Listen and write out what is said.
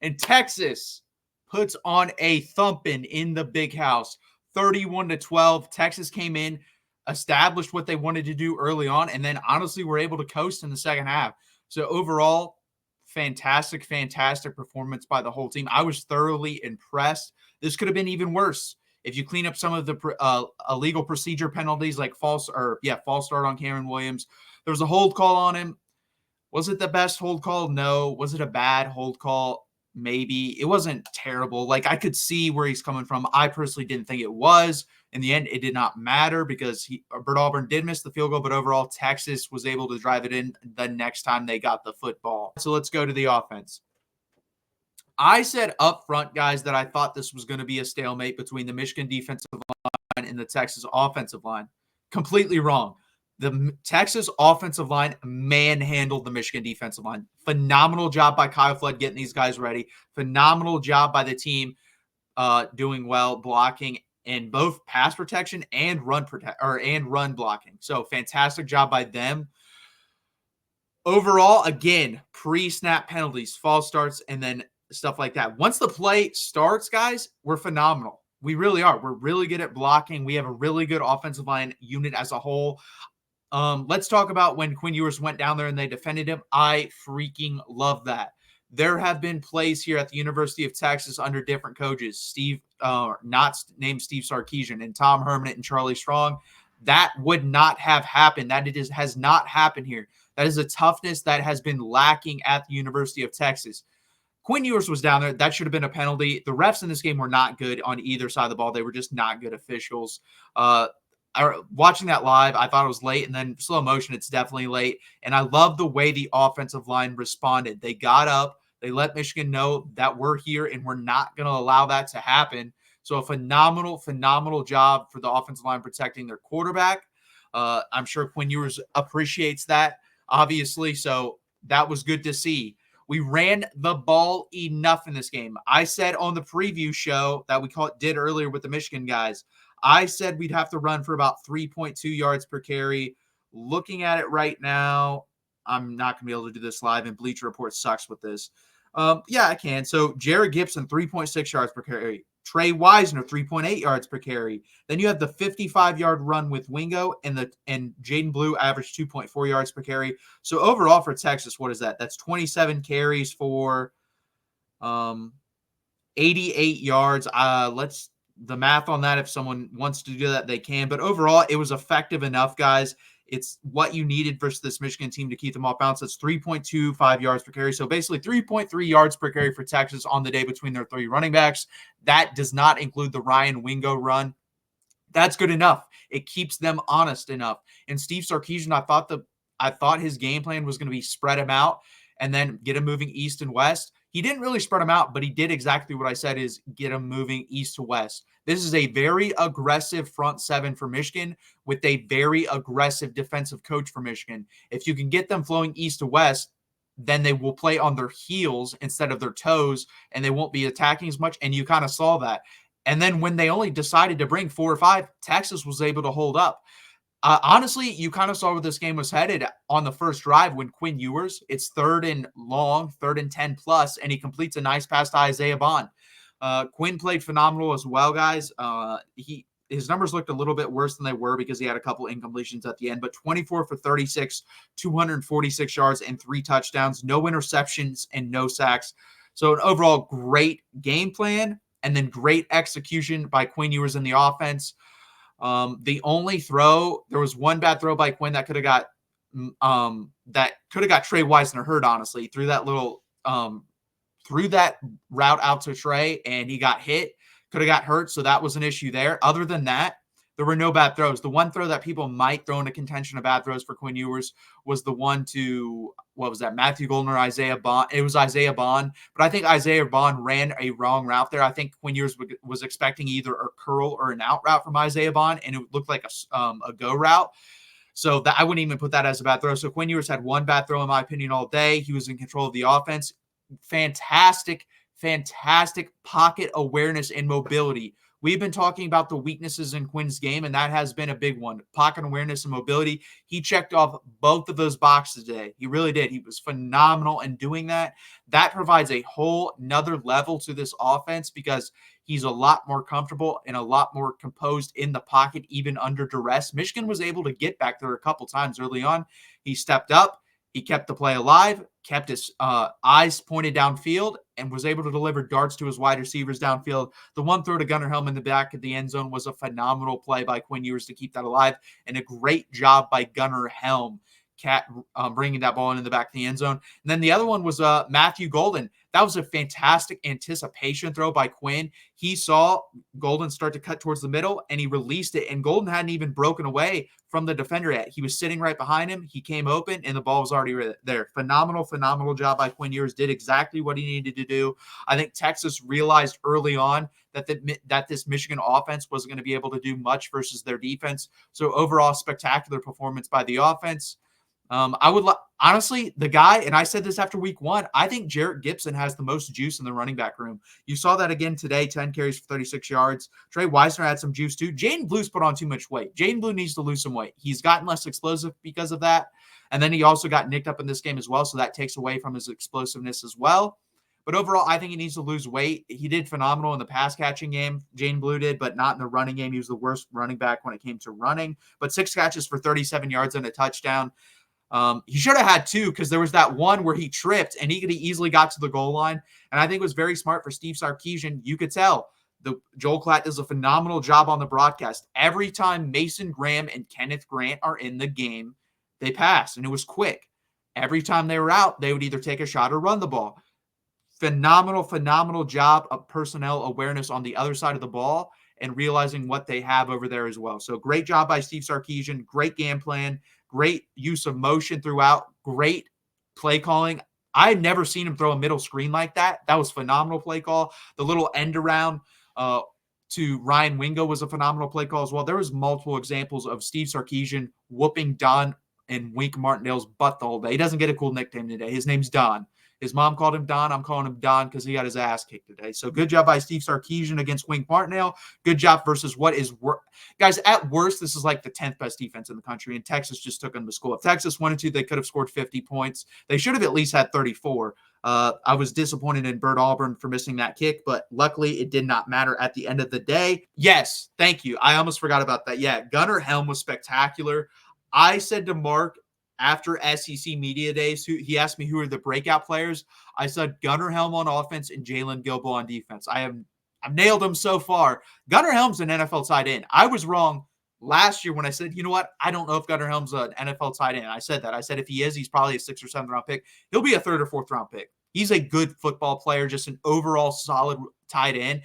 And Texas puts on a thumping in the big house, 31-12. Texas came in, established what they wanted to do early on, and then honestly were able to coast in the second half. So overall, fantastic performance by the whole team. I was thoroughly impressed. This could have been even worse if you clean up some of the illegal procedure penalties, like false start on Cameron Williams. There was a hold call on him. Was it the best hold call? No. Was it a bad hold call? Maybe. It wasn't terrible. Like, I could see where he's coming from. I personally didn't think it was. In the end, it did not matter because Bert Auburn did miss the field goal, but overall, Texas was able to drive it in the next time they got the football. So let's go to the offense. I said up front, guys, that I thought this was going to be a stalemate between the Michigan defensive line and the Texas offensive line. Completely wrong. The Texas offensive line manhandled the Michigan defensive line. Phenomenal job by Kyle Flood getting these guys ready. Phenomenal job by the team doing well, blocking in both pass protection and run blocking. So fantastic job by them. Overall, again, pre-snap penalties, false starts, and then stuff like that. Once the play starts, guys, we're phenomenal. We really are. We're really good at blocking. We have a really good offensive line unit as a whole. Let's talk about when Quinn Ewers went down there and they defended him. I freaking love that. There have been plays here at the University of Texas under different coaches, not named Steve Sarkisian, and Tom Herman and Charlie Strong. That would not have happened. Has not happened here. That is a toughness that has been lacking at the University of Texas. Quinn Ewers was down there. That should have been a penalty. The refs in this game were not good on either side of the ball. They were just not good officials. Watching that live, I thought it was late, and then slow motion, it's definitely late. And I love the way the offensive line responded. They got up. They let Michigan know that we're here, and we're not going to allow that to happen. So a phenomenal job for the offensive line protecting their quarterback. I'm sure Quinn Ewers appreciates that, obviously. So that was good to see. We ran the ball enough in this game. I said on the preview show that we did earlier with the Michigan guys, I said we'd have to run for about 3.2 yards per carry. Looking at it right now, I'm not going to be able to do this live, and Bleacher Report sucks with this. Yeah, I can. So Jared Gibson, 3.6 yards per carry. Trey Wisner, 3.8 yards per carry. Then you have the 55-yard run with Wingo, and Jaden Blue averaged 2.4 yards per carry. So overall for Texas, what is that? That's 27 carries for 88 yards. Let's the math on that. If someone wants to do that, they can. But overall, it was effective enough, guys. It's what you needed versus this Michigan team to keep them off balance. That's 3.25 yards per carry. So basically 3.3 yards per carry for Texas on the day between their three running backs. That does not include the Ryan Wingo run. That's good enough. It keeps them honest enough. And Steve Sarkisian, I thought his game plan was going to be spread him out and then get him moving east and west. He didn't really spread him out, but he did exactly what I said, is get him moving east to west. This is a very aggressive front seven for Michigan with a very aggressive defensive coach for Michigan. If you can get them flowing east to west, then they will play on their heels instead of their toes, and they won't be attacking as much, and you kind of saw that. And then when they only decided to bring 4 or 5, Texas was able to hold up. Honestly, you kind of saw where this game was headed on the first drive when Quinn Ewers, it's 3rd and long, 3rd and 10 plus, and he completes a nice pass to Isaiah Bond. Quinn played phenomenal as well, guys. His numbers looked a little bit worse than they were because he had a couple incompletions at the end, but 24 for 36, 246 yards, and 3 touchdowns, no interceptions and no sacks. So an overall great game plan, and then great execution by Quinn Ewers in the offense. The only throw, there was one bad throw by Quinn that could have got Trey Wisner hurt, honestly. Threw that route out to Trey, and he got hit. Could have got hurt, so that was an issue there. Other than that, there were no bad throws. The one throw that people might throw into contention of bad throws for Quinn Ewers was the one to, what was that, Matthew Golden or Isaiah Bond? It was Isaiah Bond, but I think Isaiah Bond ran a wrong route there. I think Quinn Ewers was expecting either a curl or an out route from Isaiah Bond, and it looked like a go route. So that I wouldn't even put that as a bad throw. So Quinn Ewers had one bad throw, in my opinion, all day. He was in control of the offense. Fantastic pocket awareness and mobility We've been talking about the weaknesses in Quinn's game, and that has been a big one. Pocket awareness and mobility. He checked off both of those boxes today. He really did. He was phenomenal in doing that. That provides a whole nother level to this offense because he's a lot more comfortable and a lot more composed in the pocket, even under duress. Michigan was able to get back there a couple times early on. He stepped up. He kept the play alive, kept his eyes pointed downfield, and was able to deliver darts to his wide receivers downfield. The one throw to Gunnar Helm in the back of the end zone was a phenomenal play by Quinn Ewers to keep that alive, and a great job by Gunnar Helm bringing that ball in the back of the end zone. And then the other one was Matthew Golden. That was a fantastic anticipation throw by Quinn. He saw Golden start to cut towards the middle, and he released it, and Golden hadn't even broken away from the defender yet. He was sitting right behind him. He came open, and the ball was already there. Phenomenal job by Quinn Ewers. Did exactly what he needed to do. I think Texas realized early on that this Michigan offense wasn't going to be able to do much versus their defense. So overall, spectacular performance by the offense. I would honestly, the guy, and I said this after week 1, I think Jarrett Gibson has the most juice in the running back room. You saw that again today, 10 carries for 36 yards. Trey Wisner had some juice too. Jaden Blue's put on too much weight. Jaden Blue needs to lose some weight. He's gotten less explosive because of that. And then he also got nicked up in this game as well, so that takes away from his explosiveness as well. But overall, I think he needs to lose weight. He did phenomenal in the pass catching game. Jaden Blue did, but not in the running game. He was the worst running back when it came to running. But 6 catches for 37 yards and a touchdown. He should have had 2 because there was that one where he tripped and he could have easily got to the goal line. And I think it was very smart for Steve Sarkisian. You could tell Joel Klatt does a phenomenal job on the broadcast. Every time Mason Graham and Kenneth Grant are in the game, they pass, and it was quick. Every time they were out, they would either take a shot or run the ball. Phenomenal job of personnel awareness on the other side of the ball and realizing what they have over there as well. So great job by Steve Sarkisian. Great game plan. Great use of motion throughout. Great play calling. I've never seen him throw a middle screen like that. That was phenomenal play call. The little end around to Ryan Wingo was a phenomenal play call as well. There was multiple examples of Steve Sarkisian whooping Don and Wink Martindale's butt the whole day. He doesn't get a cool nickname today. His name's Don. His mom called him Don. I'm calling him Don because he got his ass kicked today. So good job by Steve Sarkisian against Wink Martindale. Good job versus what is guys, at worst, this is like the 10th best defense in the country, and Texas just took them to school. If Texas wanted to, they could have scored 50 points. They should have at least had 34. I was disappointed in Bert Auburn for missing that kick, but luckily it did not matter at the end of the day. Yes, thank you. I almost forgot about that. Yeah, Gunnar Helm was spectacular. I said to Mark, after SEC Media Days, he asked me who are the breakout players. I said Gunnar Helm on offense and Jalen Gilbo on defense. I've nailed them so far. Gunnar Helm's an NFL tight end. I was wrong last year when I said, you know what? I don't know if Gunnar Helm's an NFL tight end. I said that. I said if he is, he's probably a 6th or 7th round pick. He'll be a 3rd or 4th round pick. He's a good football player, just an overall solid tight end.